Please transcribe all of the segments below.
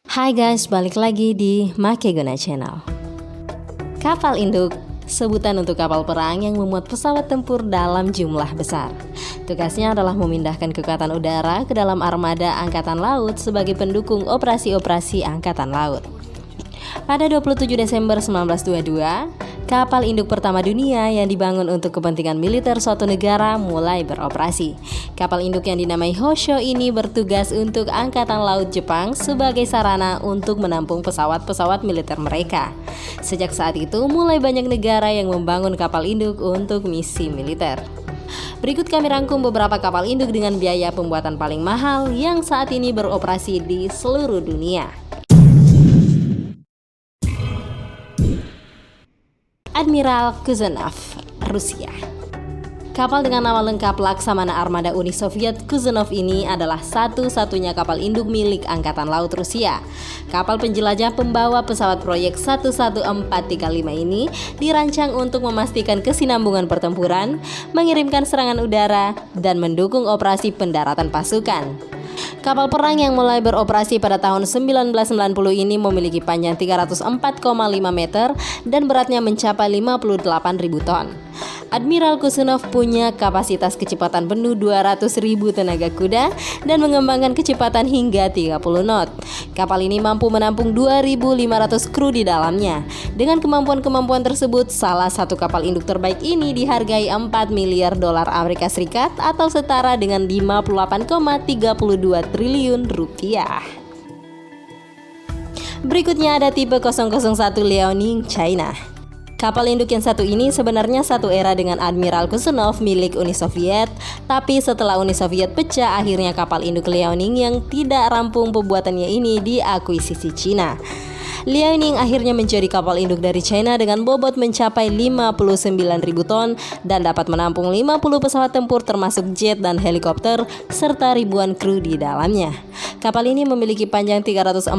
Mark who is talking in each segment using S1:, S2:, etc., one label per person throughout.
S1: Hai guys, balik lagi di Makegona Channel. Kapal induk, sebutan untuk kapal perang yang memuat pesawat tempur dalam jumlah besar. Tugasnya adalah memindahkan kekuatan udara ke dalam armada angkatan laut sebagai pendukung operasi-operasi angkatan laut. Pada 27 Desember 1922, kapal induk pertama dunia yang dibangun untuk kepentingan militer suatu negara mulai beroperasi. Kapal induk yang dinamai Hosho ini bertugas untuk Angkatan Laut Jepang sebagai sarana untuk menampung pesawat-pesawat militer mereka. Sejak saat itu, mulai banyak negara yang membangun kapal induk untuk misi militer. Berikut kami rangkum beberapa kapal induk dengan biaya pembuatan paling mahal yang saat ini beroperasi di seluruh dunia. Admiral Kuzanov, Rusia. Kapal dengan nama lengkap Laksamana Armada Uni Soviet Kuzanov ini adalah satu-satunya kapal induk milik Angkatan Laut Rusia. Kapal penjelajah pembawa pesawat proyek 11435 ini dirancang untuk memastikan kesinambungan pertempuran, mengirimkan serangan udara, dan mendukung operasi pendaratan pasukan. Kapal perang yang mulai beroperasi pada tahun 1990 ini memiliki panjang 304,5 meter dan beratnya mencapai 58.000 ton. Admiral Kuzanov punya kapasitas kecepatan penuh 200.000 tenaga kuda dan mengembangkan kecepatan hingga 30 knot. Kapal ini mampu menampung 2.500 kru di dalamnya. Dengan kemampuan-kemampuan tersebut, salah satu kapal induk terbaik ini dihargai 4 miliar dolar Amerika Serikat atau setara dengan 58,32 triliun rupiah. Berikutnya ada tipe 001 Liaoning, China. Kapal induk yang satu ini sebenarnya satu era dengan Admiral Kuzanov milik Uni Soviet, tapi setelah Uni Soviet pecah, akhirnya kapal induk Liaoning yang tidak rampung pembuatannya ini diakuisisi Cina. Liaoning akhirnya menjadi kapal induk dari China dengan bobot mencapai 59.000 ton dan dapat menampung 50 pesawat tempur termasuk jet dan helikopter serta ribuan kru di dalamnya. Kapal ini memiliki panjang 304,5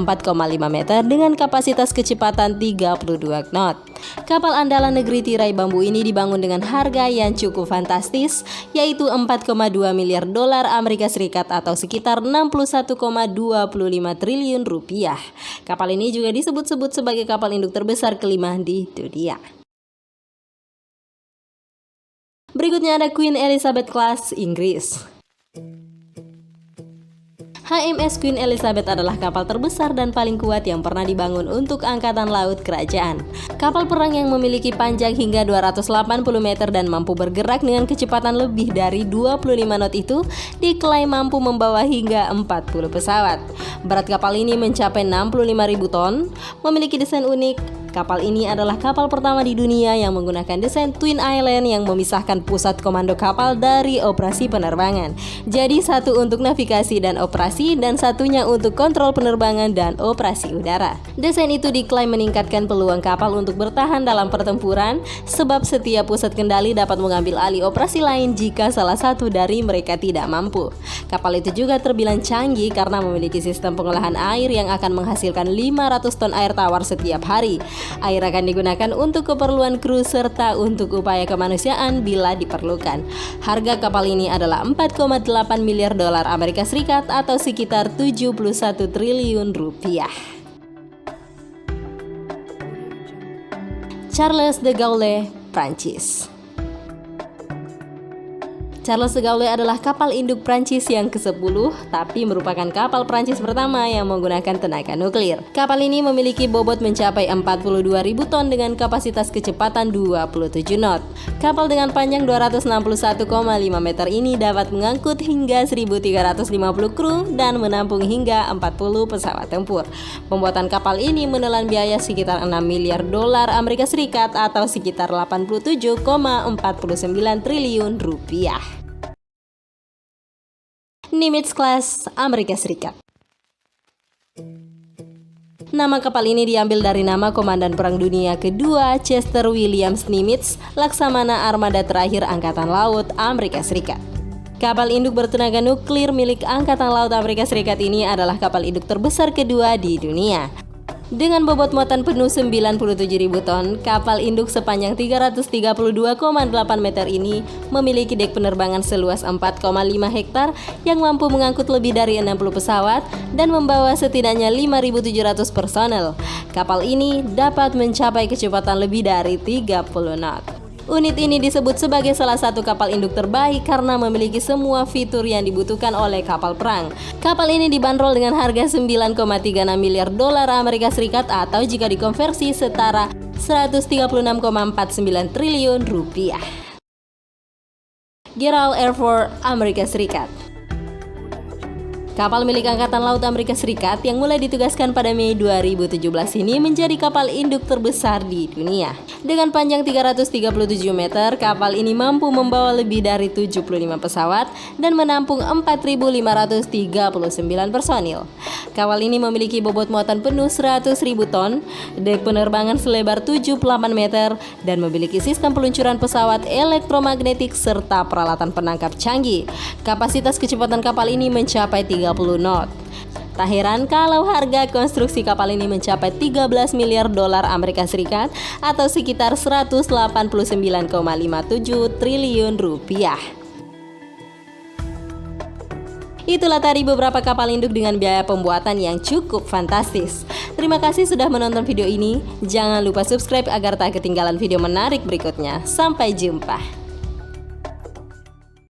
S1: meter dengan kapasitas kecepatan 32 knot. Kapal andalan negeri tirai bambu ini dibangun dengan harga yang cukup fantastis, yaitu 4,2 miliar dolar Amerika Serikat atau sekitar 61,25 triliun rupiah. Kapal ini juga disebut-sebut sebagai kapal induk terbesar kelima di dunia. Berikutnya ada Queen Elizabeth Class, Inggris. HMS Queen Elizabeth adalah kapal terbesar dan paling kuat yang pernah dibangun untuk Angkatan Laut Kerajaan. Kapal perang yang memiliki panjang hingga 280 meter dan mampu bergerak dengan kecepatan lebih dari 25 knot itu diklaim mampu membawa hingga 40 pesawat. Berat kapal ini mencapai 65.000 ton, memiliki desain unik. Kapal ini adalah kapal pertama di dunia yang menggunakan desain Twin Island yang memisahkan pusat komando kapal dari operasi penerbangan. Jadi satu untuk navigasi dan operasi dan satunya untuk kontrol penerbangan dan operasi udara. Desain itu diklaim meningkatkan peluang kapal untuk bertahan dalam pertempuran sebab setiap pusat kendali dapat mengambil alih operasi lain jika salah satu dari mereka tidak mampu. Kapal itu juga terbilang canggih karena memiliki sistem pengolahan air yang akan menghasilkan 500 ton air tawar setiap hari. Air akan digunakan untuk keperluan kru serta untuk upaya kemanusiaan bila diperlukan. Harga kapal ini adalah 4,8 miliar dolar Amerika Serikat atau sekitar 71 triliun rupiah. Charles de Gaulle, Prancis. Charles de Gaulle adalah kapal induk Prancis yang ke-10, tapi merupakan kapal Prancis pertama yang menggunakan tenaga nuklir. Kapal ini memiliki bobot mencapai 42.000 ton dengan kapasitas kecepatan 27 knot. Kapal dengan panjang 261,5 meter ini dapat mengangkut hingga 1.350 kru dan menampung hingga 40 pesawat tempur. Pembuatan kapal ini menelan biaya sekitar 6 miliar dolar Amerika Serikat atau sekitar 87,49 triliun rupiah. Nimitz Class, Amerika Serikat. Nama kapal ini diambil dari nama Komandan Perang Dunia Kedua Chester Williams Nimitz, Laksamana Armada terakhir Angkatan Laut Amerika Serikat. Kapal induk bertenaga nuklir milik Angkatan Laut Amerika Serikat ini adalah kapal induk terbesar kedua di dunia. Dengan bobot muatan penuh 97.000 ton, kapal induk sepanjang 332,8 meter ini memiliki dek penerbangan seluas 4,5 hektar yang mampu mengangkut lebih dari 60 pesawat dan membawa setidaknya 5.700 personel. Kapal ini dapat mencapai kecepatan lebih dari 30 knot. Unit ini disebut sebagai salah satu kapal induk terbaik karena memiliki semua fitur yang dibutuhkan oleh kapal perang. Kapal ini dibanderol dengan harga 9,36 miliar dolar Amerika Serikat atau jika dikonversi setara 136,49 triliun rupiah. Gerald Air Force Amerika Serikat. Kapal milik Angkatan Laut Amerika Serikat yang mulai ditugaskan pada Mei 2017 ini menjadi kapal induk terbesar di dunia. Dengan panjang 337 meter, kapal ini mampu membawa lebih dari 75 pesawat dan menampung 4.539 personil. Kapal ini memiliki bobot muatan penuh 100.000 ton, dek penerbangan selebar 78 meter, dan memiliki sistem peluncuran pesawat elektromagnetik serta peralatan penangkap canggih. Kapasitas kecepatan kapal ini mencapai 30 knot. Tak heran kalau harga konstruksi kapal ini mencapai 13 miliar dolar Amerika Serikat atau sekitar 189,57 triliun rupiah. Itulah tadi beberapa kapal induk dengan biaya pembuatan yang cukup fantastis. Terima kasih sudah menonton video ini. Jangan lupa subscribe agar tak ketinggalan video menarik berikutnya. Sampai jumpa.